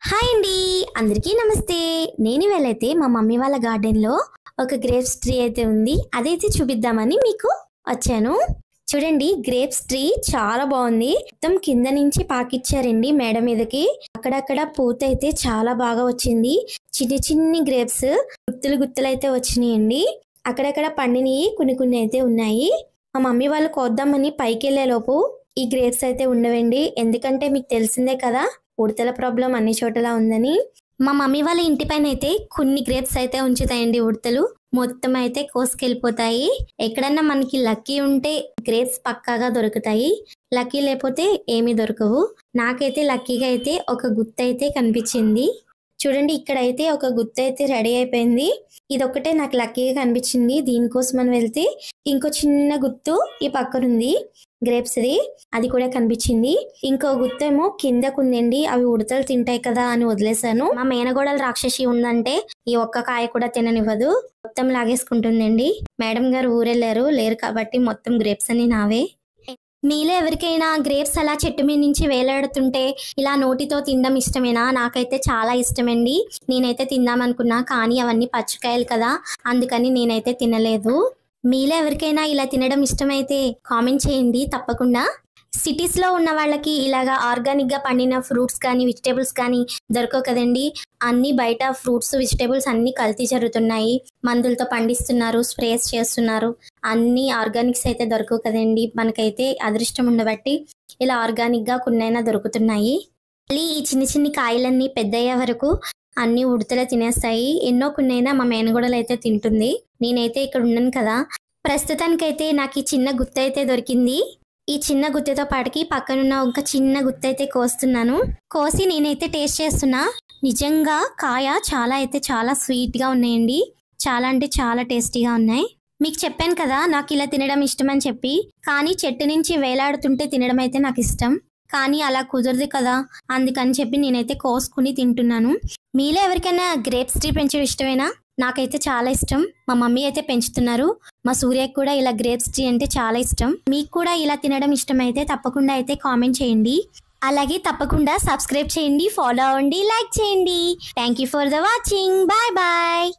Hi అండి, అందరికీ నమస్తే. నేను ఇవాళైతే మా మమ్మీ వాళ్ళ గార్డెన్లో ఒక గ్రేప్స్ ట్రీ అయితే ఉంది. అదైతే చూపిద్దామని మీకు వచ్చాను. చూడండి, గ్రేప్స్ ట్రీ చాలా బాగుంది. మొత్తం కింద నుంచి పాకిచ్చారండి మేడ మీదకి. అక్కడక్కడ పూత అయితే చాలా బాగా వచ్చింది. చిన్ని చిన్ని గ్రేప్స్ గుత్తులు గుత్తులు అయితే వచ్చినాయండి. అక్కడక్కడ పండినవి కొన్ని అయితే ఉన్నాయి. మా మమ్మీ వాళ్ళు కోద్దామని పైకి వెళ్ళే లోపు ఈ గ్రేప్స్ అయితే ఉండవండి. ఎందుకంటే మీకు తెలిసిందే కదా, ఉడతల ప్రాబ్లం అన్ని చోట్ల ఉందని. మా మమ్మీ వాళ్ళ ఇంటి పైన అయితే కొన్ని గ్రేప్స్ అయితే ఉంచుతాయండి ఉడతలు. మొత్తం అయితే కోసుకెళ్ళిపోతాయి. ఎక్కడన్నా మనకి లక్కీ ఉంటే గ్రేప్స్ పక్కాగా దొరుకుతాయి, లక్కీ లేకపోతే ఏమీ దొరకవు. నాకైతే లక్కీగా అయితే ఒక గుత్త అయితే కనిపించింది. చూడండి, ఇక్కడైతే ఒక గుత్త అయితే రెడీ అయిపోయింది. ఇదొక్కటే నాకు లక్కీగా కనిపించింది. దీనికోసం అని వెళ్తే ఇంకో చిన్న గుత్తు ఈ పక్కనుంది గ్రేప్స్ది, అది కూడా కనిపించింది. ఇంకో గుత్తేమో కిందకుందండి. అవి ఉడతలు తింటాయి కదా అని వదిలేశాను. మా మేనగోడలు రాక్షసి ఉందంటే ఈ ఒక్క కాయ కూడా తిననివ్వదు, మొత్తం లాగేసుకుంటుందండి. మేడం గారు ఊరెళ్ళారు, లేరు కాబట్టి మొత్తం గ్రేప్స్ అన్ని నావే. మీలో ఎవరికైనా గ్రేప్స్ అలా చెట్టు మీద నుంచి వేలాడుతుంటే ఇలా నోటితో తినడం ఇష్టమేనా? నాకైతే చాలా ఇష్టమండి. నేనైతే తిందామనుకున్నా, కానీ అవన్నీ పచ్చికాయలు కదా, అందుకని నేనైతే తినలేదు. మీలో ఎవరికైనా ఇలా తినడం ఇష్టమైతే కామెంట్ చేయండి తప్పకుండా. సిటీస్లో ఉన్న వాళ్ళకి ఇలాగా ఆర్గానిక్గా పండిన ఫ్రూట్స్ కానీ వెజిటేబుల్స్ కానీ దొరకవు కదండి. అన్ని బయట ఫ్రూట్స్ వెజిటేబుల్స్ అన్ని కల్తీ జరుగుతున్నాయి, మందులతో పండిస్తున్నారు, స్ప్రేస్ చేస్తున్నారు. అన్ని ఆర్గానిక్స్ అయితే దొరకవు కదండి. మనకైతే అదృష్టం ఉండబట్టి ఇలా ఆర్గానిక్గా కొన్నైనా దొరుకుతున్నాయి. మళ్ళీ ఈ చిన్ని కాయలన్నీ పెద్దయ్యే వరకు అన్ని ఉడతలే తినేస్తాయి. ఎన్నో కొన్నైనా మా మేనగోడలు అయితే తింటుంది. నేనైతే ఇక్కడ ఉన్నాను కదా. ప్రస్తుతానికైతే నాకు ఈ చిన్న గుత్త అయితే దొరికింది. ఈ చిన్న గుత్తతో పాటికి పక్కనున్న ఒక చిన్న గుత్త అయితే కోస్తున్నాను. కోసి నేనైతే టేస్ట్ చేస్తున్నా. నిజంగా కాయ చాలా స్వీట్గా ఉన్నాయండి. చాలా అంటే చాలా టేస్టీగా ఉన్నాయి. మీకు చెప్పాను కదా నాకు ఇలా తినడం ఇష్టం అని చెప్పి, కానీ చెట్టు నుంచి వేలాడుతుంటే తినడం అయితే నాకు ఇష్టం. కానీ అలా కుదరదు కదా, అందుకని చెప్పి నేనైతే కోసుకుని తింటున్నాను. మీలో ఎవరికైనా గ్రేప్స్ ట్రీ పెంచడం ఇష్టమేనా? నాకైతే చాలా ఇష్టం. మా మమ్మీ అయితే పెంచుతున్నారు. మా సూర్యకి కూడా ఇలా గ్రేప్స్ ట్రీ అంటే చాలా ఇష్టం. మీకు కూడా ఇలా తినడం ఇష్టమైతే తప్పకుండా అయితే కామెంట్ చేయండి. అలాగే తప్పకుండా సబ్స్క్రైబ్ చేయండి, ఫాలో అవ్వండి, లైక్ చేయండి. Thank you for the watching. Bye bye.